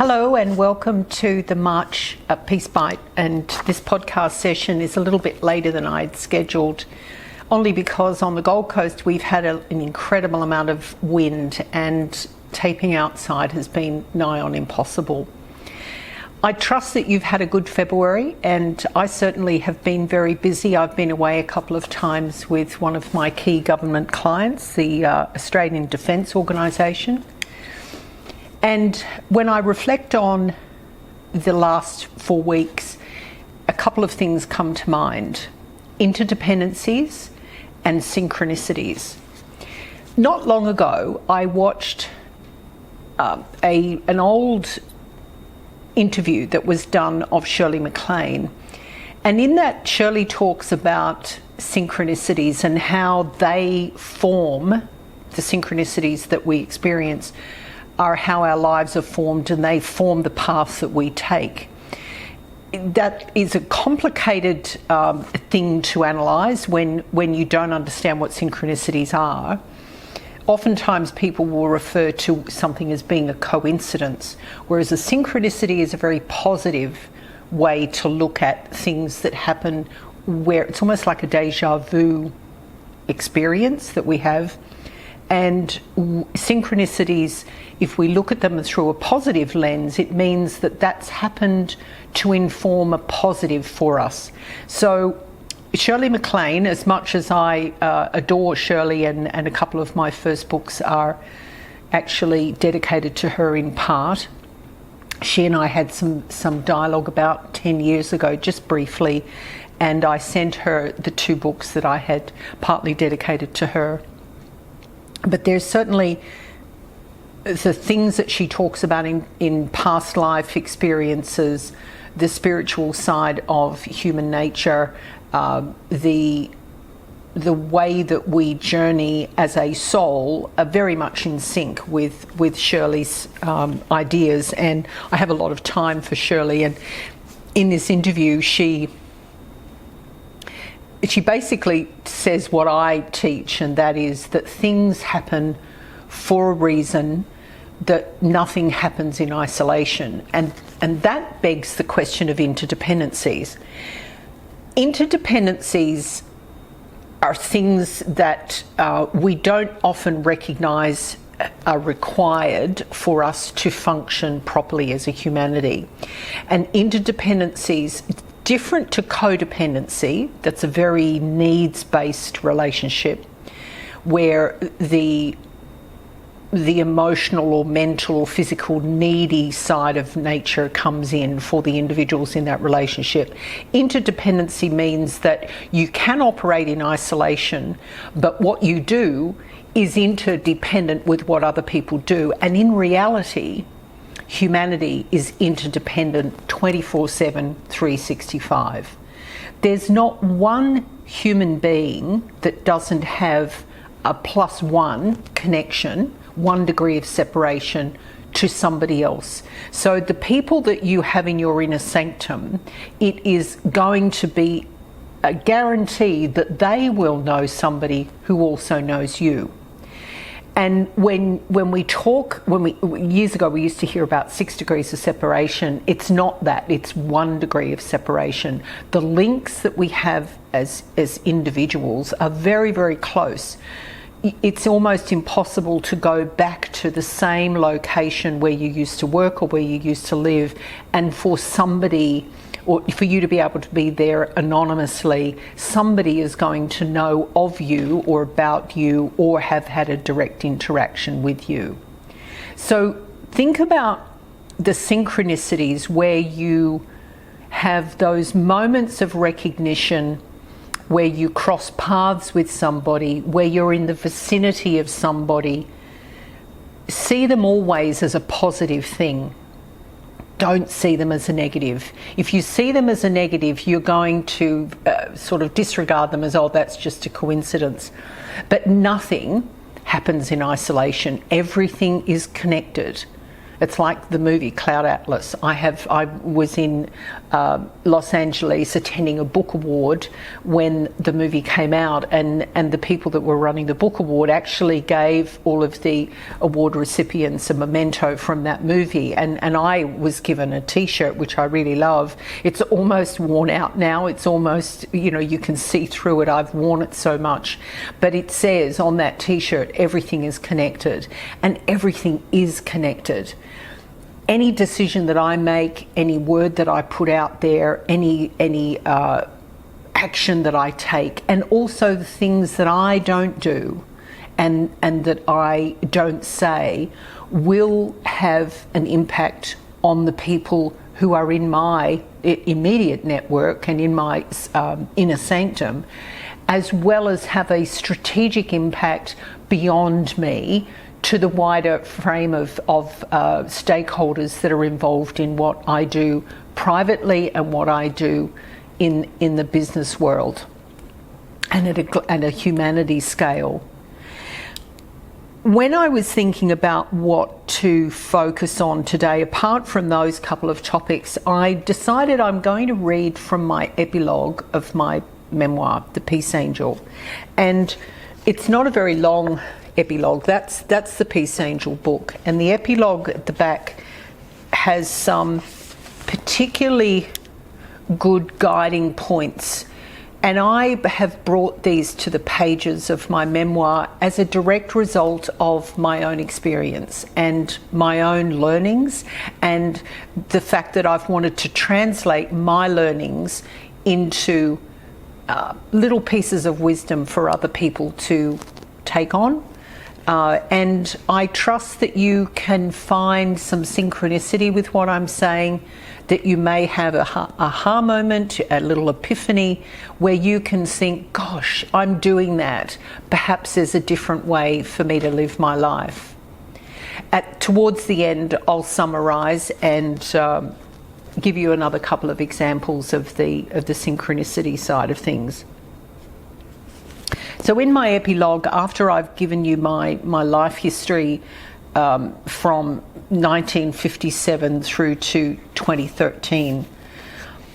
Hello and welcome to the March Peace Bite, and this podcast session is a little bit later than I'd scheduled, only because on the Gold Coast we've had an incredible amount of wind and taping outside has been nigh on impossible. I trust that you've had a good February, and I certainly have been very busy. I've been away a couple of times with one of my key government clients, the Australian Defence Organisation. And when I reflect on the last 4 weeks, a couple of things come to mind: interdependencies and synchronicities. Not long ago, I watched an old interview that was done of Shirley MacLaine, and in that Shirley talks about synchronicities and how they form, the synchronicities that we experience are how our lives are formed, and they form the path that we take. That is a complicated thing to analyse when you don't understand what synchronicities are. Oftentimes people will refer to something as being a coincidence, whereas a synchronicity is a very positive way to look at things that happen, where it's almost like a deja vu experience that we have. And synchronicities, if we look at them through a positive lens, it means that that's happened to inform a positive for us. So Shirley MacLaine, as much as I adore Shirley, and a couple of my first books are actually dedicated to her in part, she and I had some dialogue about 10 years ago, just briefly, and I sent her the 2 books that I had partly dedicated to her. But there's certainly the things that she talks about in past life experiences, the spiritual side of human nature, the way that we journey as a soul are very much in sync with Shirley's ideas. And I have a lot of time for Shirley, and in this interview she basically says what I teach, and that is that things happen for a reason, that nothing happens in isolation. And that begs the question of interdependencies. Interdependencies are things that we don't often recognise are required for us to function properly as a humanity. And interdependencies, different to codependency, that's a very needs-based relationship where the emotional or mental or physical needy side of nature comes in for the individuals in that relationship. Interdependency means that you can operate in isolation, but what you do is interdependent with what other people do. And in reality, humanity is interdependent 24/7, 365. There's not one human being that doesn't have a +1 connection, 1 degree of separation to somebody else. So the people that you have in your inner sanctum, it is going to be a guarantee that they will know somebody who also knows you. And when we talk, years ago we used to hear about 6 degrees of separation. It's not that, it's 1 degree of separation. The links that we have as individuals are very, very close. It's almost impossible to go back to the same location where you used to work or where you used to live, and for somebody, or for you to be able to be there anonymously, somebody is going to know of you or about you or have had a direct interaction with you. So think about the synchronicities where you have those moments of recognition, where you cross paths with somebody, where you're in the vicinity of somebody. See them always as a positive thing. Don't see them as a negative. If you see them as a negative, you're going to sort of disregard them as, oh, that's just a coincidence. But nothing happens in isolation. Everything is connected. It's like the movie Cloud Atlas. I was in Los Angeles attending a book award when the movie came out, and the people that were running the book award actually gave all of the award recipients a memento from that movie, and I was given a t-shirt which I really love. It's almost worn out now. It's almost, you can see through it. I've worn it so much, but it says on that t-shirt, everything is connected, and everything is connected. Any decision that I make, any word that I put out there, any action that I take, and also the things that I don't do and that I don't say, will have an impact on the people who are in my immediate network and in my inner sanctum, as well as have a strategic impact beyond me to the wider frame of stakeholders that are involved in what I do privately and what I do in the business world and at a humanity scale. When I was thinking about what to focus on today, apart from those couple of topics, I decided I'm going to read from my epilogue of my memoir, The Peace Angel. And it's not a very long epilogue. That's the Peace Angel book. And the epilogue at the back has some particularly good guiding points. And I have brought these to the pages of my memoir as a direct result of my own experience and my own learnings, and the fact that I've wanted to translate my learnings into little pieces of wisdom for other people to take on. And I trust that you can find some synchronicity with what I'm saying, that you may have a aha moment, a little epiphany, where you can think, gosh, I'm doing that. Perhaps there's a different way for me to live my life. Towards the end, I'll summarise and give you another couple of examples of the synchronicity side of things. So in my epilogue, after I've given you my life history from 1957 through to 2013,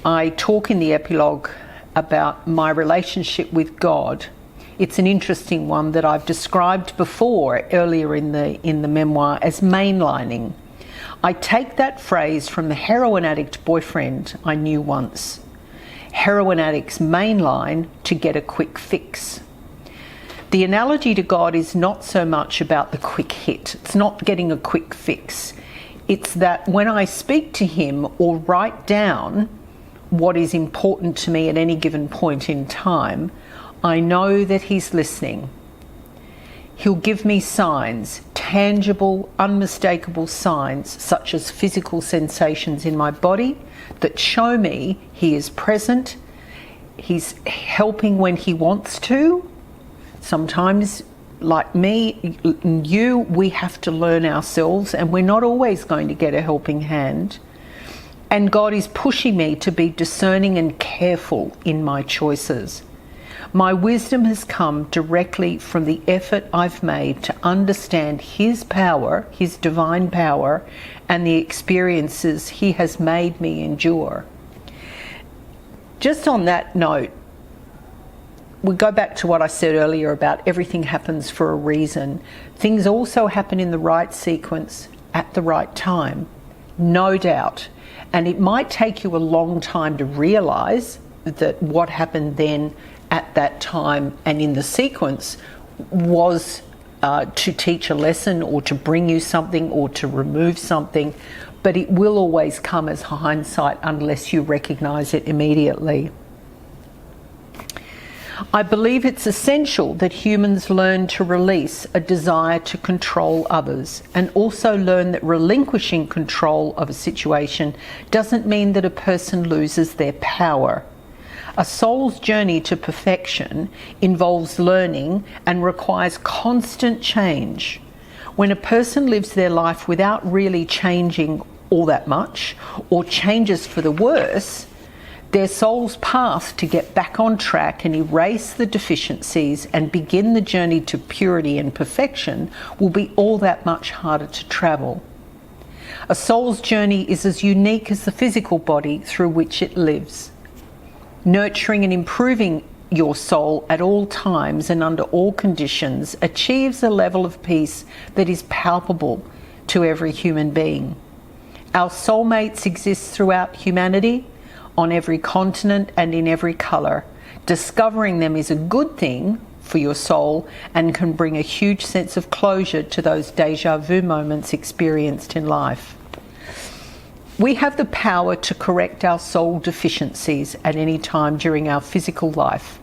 I talk in the epilogue about my relationship with God. It's an interesting one that I've described before earlier in the memoir as mainlining. I take that phrase from the heroin addict boyfriend I knew once. Heroin addicts mainline to get a quick fix. The analogy to God is not so much about the quick hit. It's not getting a quick fix. It's that when I speak to him or write down what is important to me at any given point in time, I know that he's listening. He'll give me signs, tangible, unmistakable signs, such as physical sensations in my body that show me he is present, he's helping when he wants to. Sometimes, like me, we have to learn ourselves, and we're not always going to get a helping hand. And God is pushing me to be discerning and careful in my choices. My wisdom has come directly from the effort I've made to understand his power, his divine power, and the experiences he has made me endure. Just on that note, we go back to what I said earlier about everything happens for a reason. Things also happen in the right sequence at the right time, no doubt. And it might take you a long time to realise that what happened then at that time and in the sequence was to teach a lesson or to bring you something or to remove something, but it will always come as hindsight unless you recognise it immediately. I believe it's essential that humans learn to release a desire to control others, and also learn that relinquishing control of a situation doesn't mean that a person loses their power. A soul's journey to perfection involves learning and requires constant change. When a person lives their life without really changing all that much, or changes for the worse, their soul's path to get back on track and erase the deficiencies and begin the journey to purity and perfection will be all that much harder to travel. A soul's journey is as unique as the physical body through which it lives. Nurturing and improving your soul at all times and under all conditions achieves a level of peace that is palpable to every human being. Our soulmates exist throughout humanity, on every continent and in every colour. Discovering them is a good thing for your soul and can bring a huge sense of closure to those déjà vu moments experienced in life. We have the power to correct our soul deficiencies at any time during our physical life.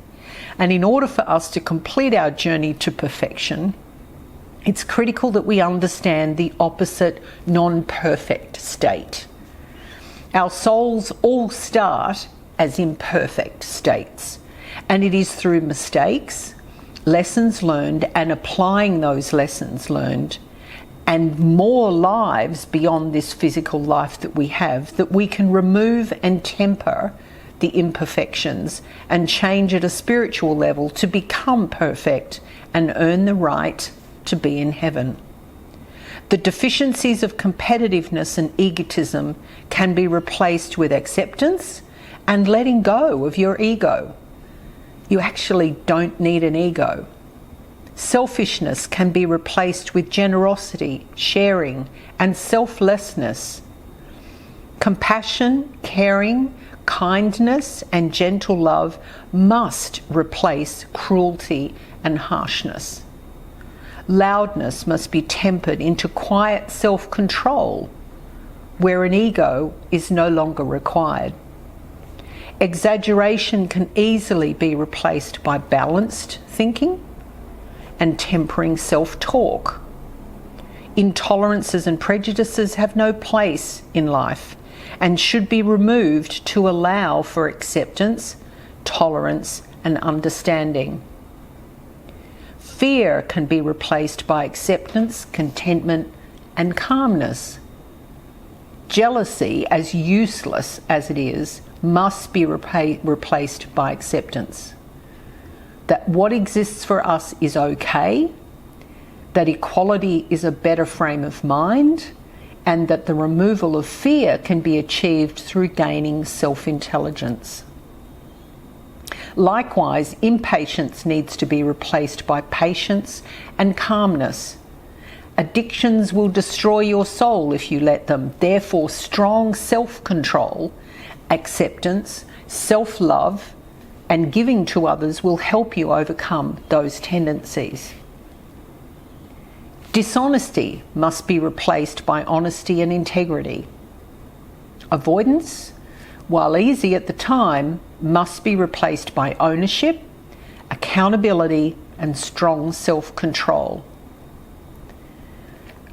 And in order for us to complete our journey to perfection, it's critical that we understand the opposite non-perfect state. Our souls all start as imperfect states, and it is through mistakes, lessons learned, and applying those lessons learned, and more lives beyond this physical life that we have, that we can remove and temper the imperfections and change at a spiritual level to become perfect and earn the right to be in heaven. The deficiencies of competitiveness and egotism can be replaced with acceptance and letting go of your ego. You actually don't need an ego. Selfishness can be replaced with generosity, sharing, and selflessness. Compassion, caring, kindness, and gentle love must replace cruelty and harshness. Loudness must be tempered into quiet self-control, where an ego is no longer required. Exaggeration can easily be replaced by balanced thinking and tempering self-talk. Intolerances and prejudices have no place in life and should be removed to allow for acceptance, tolerance, and understanding. Fear can be replaced by acceptance, contentment, and calmness. Jealousy, as useless as it is, must be replaced by acceptance. That what exists for us is okay, that equality is a better frame of mind, and that the removal of fear can be achieved through gaining self-intelligence. Likewise, impatience needs to be replaced by patience and calmness. Addictions will destroy your soul if you let them. Therefore, strong self-control, acceptance, self-love, and giving to others will help you overcome those tendencies. Dishonesty must be replaced by honesty and integrity. Avoidance, while easy at the time, must be replaced by ownership, accountability, and strong self-control.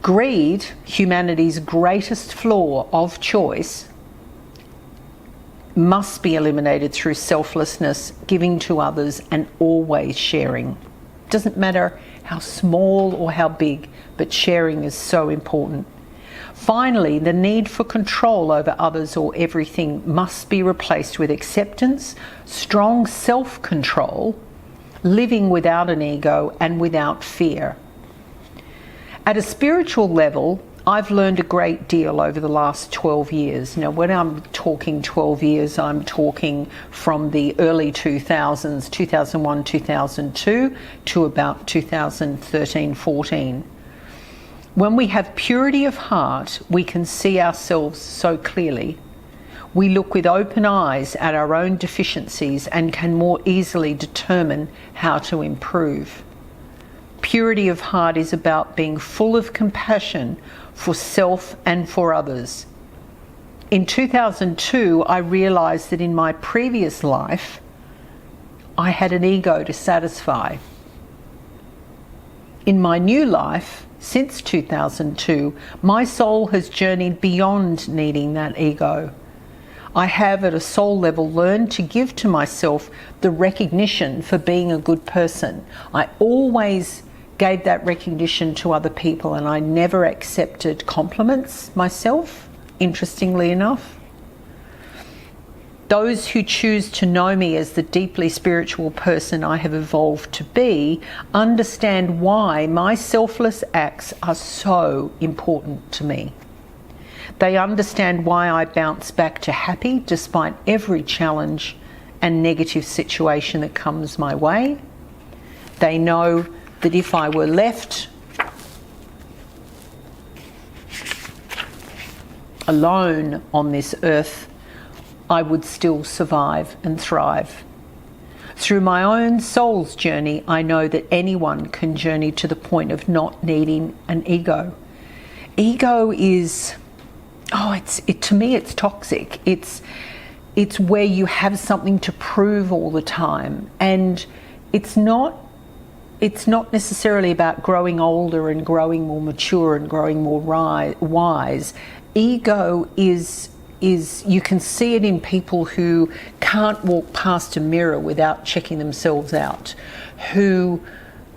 Greed, humanity's greatest flaw of choice, must be eliminated through selflessness, giving to others, and always sharing. It doesn't matter how small or how big, but sharing is so important. Finally, the need for control over others or everything must be replaced with acceptance, strong self-control, living without an ego and without fear. At a spiritual level, I've learned a great deal over the last 12 years. Now, when I'm talking 12 years, I'm talking from the early 2000s, 2001, 2002, to about 2013, 14. When we have purity of heart, we can see ourselves so clearly. We look with open eyes at our own deficiencies and can more easily determine how to improve. Purity of heart is about being full of compassion for self and for others. In 2002, I realized that in my previous life, I had an ego to satisfy. In my new life, since 2002, my soul has journeyed beyond needing that ego. I have at a soul level learned to give to myself the recognition for being a good person. I always gave that recognition to other people and I never accepted compliments myself, interestingly enough. Those who choose to know me as the deeply spiritual person I have evolved to be understand why my selfless acts are so important to me. They understand why I bounce back to happy despite every challenge and negative situation that comes my way. They know that if I were left alone on this earth, I would still survive and thrive. Through my own soul's journey, I know that anyone can journey to the point of not needing an ego. Ego is, to me it's toxic. It's where you have something to prove all the time, and it's not necessarily about growing older and growing more mature and growing more wise. Ego is you can see it in people who can't walk past a mirror without checking themselves out, who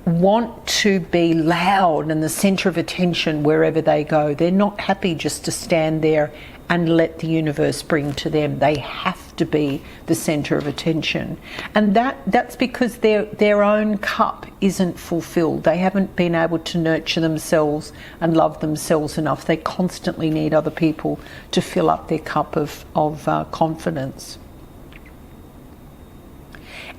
want to be loud and the centre of attention wherever they go. They're not happy just to stand there and let the universe bring to them. They have to be the centre of attention. And that's because their own cup isn't fulfilled. They haven't been able to nurture themselves and love themselves enough. They constantly need other people to fill up their cup of confidence.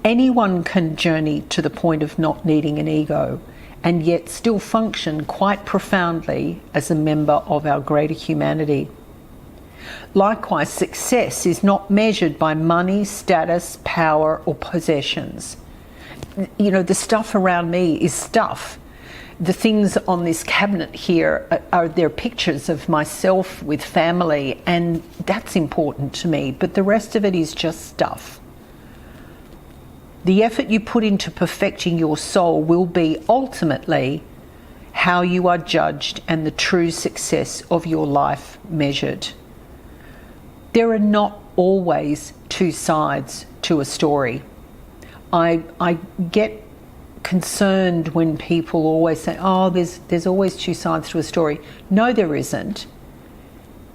Anyone can journey to the point of not needing an ego and yet still function quite profoundly as a member of our greater humanity. Likewise, success is not measured by money, status, power, or possessions. You know, the stuff around me is stuff. The things on this cabinet here are their pictures of myself with family, and that's important to me, but the rest of it is just stuff. The effort you put into perfecting your soul will be ultimately how you are judged and the true success of your life measured. There are not always two sides to a story. I get concerned when people always say, oh, there's always two sides to a story. No, there isn't.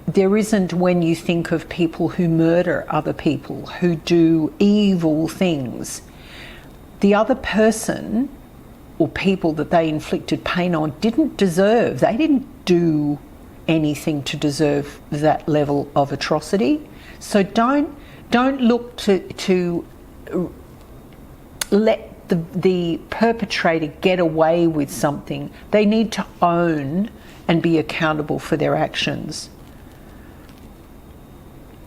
There isn't when you think of people who murder other people, who do evil things. The other person or people that they inflicted pain on didn't do anything to deserve that level of atrocity. So don't look to let the perpetrator get away with something. They need to own and be accountable for their actions.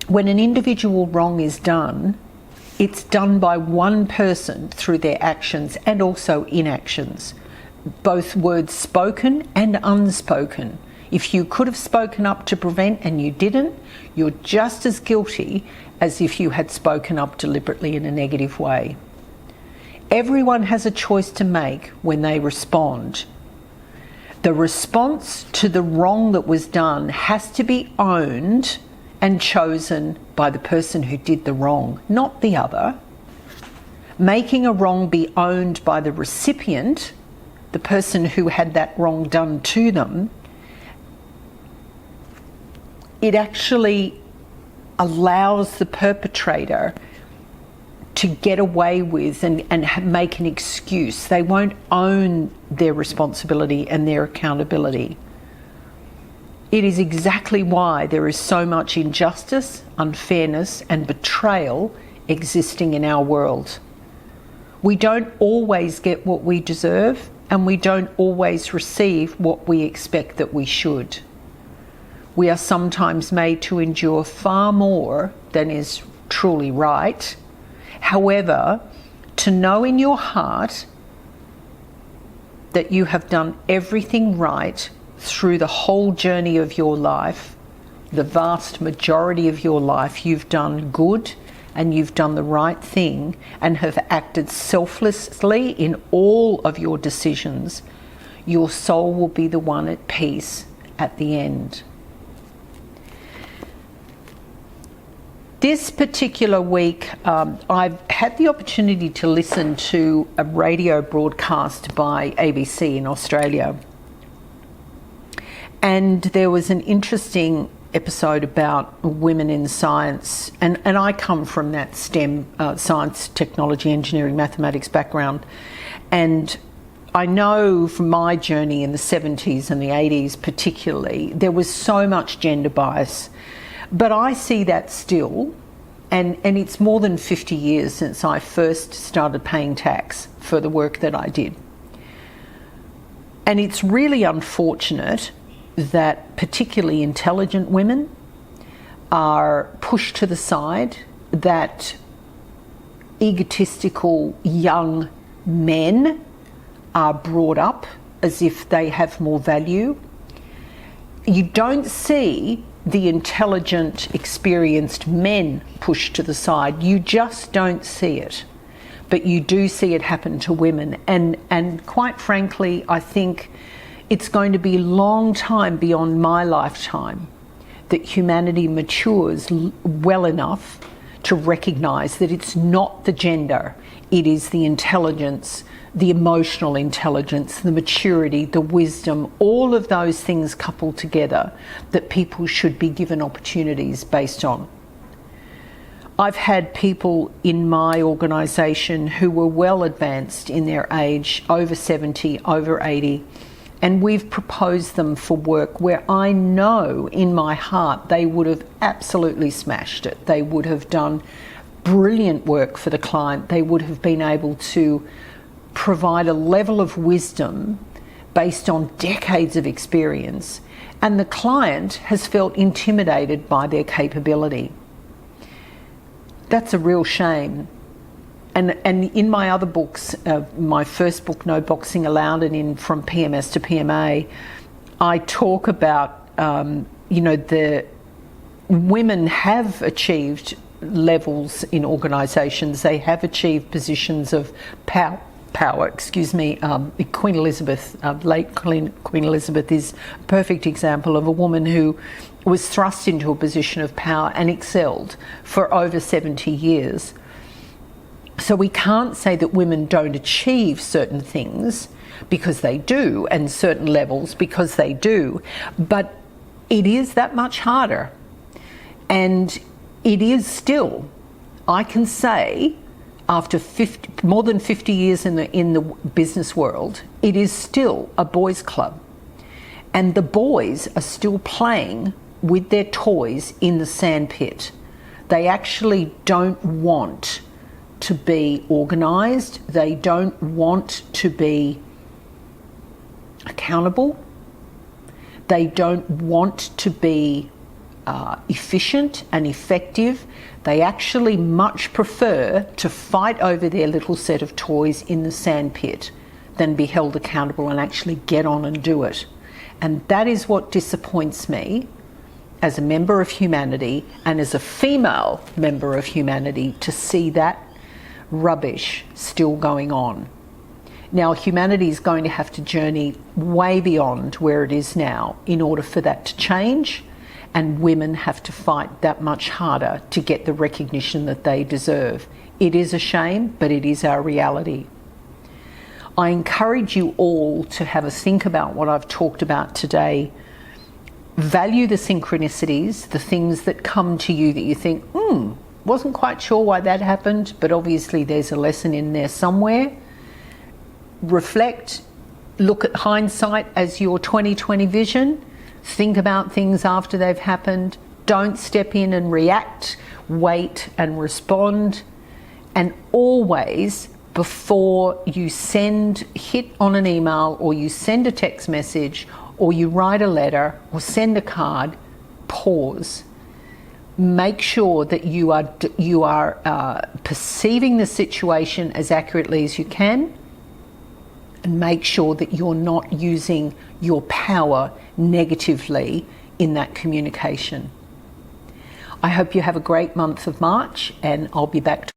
When an individual wrong is done, it's done by one person through their actions and also inactions, both words spoken and unspoken. If you could have spoken up to prevent and you didn't, you're just as guilty as if you had spoken up deliberately in a negative way. Everyone has a choice to make when they respond. The response to the wrong that was done has to be owned and chosen by the person who did the wrong, not the other. Making a wrong be owned by the recipient, the person who had that wrong done to them, it actually allows the perpetrator to get away with and make an excuse. They won't own their responsibility and their accountability. It is exactly why there is so much injustice, unfairness, and betrayal existing in our world. We don't always get what we deserve, and we don't always receive what we expect that we should. We are sometimes made to endure far more than is truly right. However, to know in your heart that you have done everything right through the whole journey of your life, the vast majority of your life, you've done good and you've done the right thing and have acted selflessly in all of your decisions, your soul will be the one at peace at the end. This particular week, I've had the opportunity to listen to a radio broadcast by ABC in Australia. And there was an interesting episode about women in science. And I come from that STEM, science, technology, engineering, mathematics background. And I know from my journey in the 70s and the 80s particularly, there was so much gender bias. But I see that still, and it's more than 50 years since I first started paying tax for the work that I did. And it's really unfortunate that particularly intelligent women are pushed to the side, that egotistical young men are brought up as if they have more value. You don't see the intelligent, experienced men pushed to the side. You just don't see it. But you do see it happen to women. And quite frankly, I think it's going to be a long time beyond my lifetime that humanity matures well enough to recognise that it's not the gender, it is the intelligence, the emotional intelligence, the maturity, the wisdom, all of those things coupled together that people should be given opportunities based on. I've had people in my organisation who were well advanced in their age, over 70, over 80, and we've proposed them for work where I know in my heart they would have absolutely smashed it. They would have done brilliant work for the client. They would have been able to provide a level of wisdom based on decades of experience, and the client has felt intimidated by their capability. That's a real shame. And in my other books, my first book, No Boxing Allowed, and in From PMS to PMA, I talk about, the women have achieved levels in organisations. They have achieved positions of power. Queen Elizabeth, late Queen Elizabeth, is a perfect example of a woman who was thrust into a position of power and excelled for over 70 years. So we can't say that women don't achieve certain things, because they do, and certain levels because they do, but it is that much harder. And it is still, I can say, after more than 50 years in the business world, it is still a boys' club. And the boys are still playing with their toys in the sandpit. They actually don't want to be organised. They don't want to be accountable. They don't want to be efficient and effective. They actually much prefer to fight over their little set of toys in the sandpit than be held accountable and actually get on and do it. And that is what disappoints me as a member of humanity and as a female member of humanity, to see that rubbish still going on. Now, humanity is going to have to journey way beyond where it is now in order for that to change, and women have to fight that much harder to get the recognition that they deserve. It is a shame, but it is our reality. I encourage you all to have a think about what I've talked about today. Value the synchronicities, the things that come to you that you think, wasn't quite sure why that happened, but obviously there's a lesson in there somewhere. Reflect, look at hindsight as your 20/20 vision. Think about things after they've happened. Don't step in and react. Wait and respond. And always, before you hit on an email, or you send a text message, or you write a letter, or send a card, pause. Make sure that you are perceiving the situation as accurately as you can, and make sure that you're not using your power negatively in that communication. I hope you have a great month of March, and I'll be back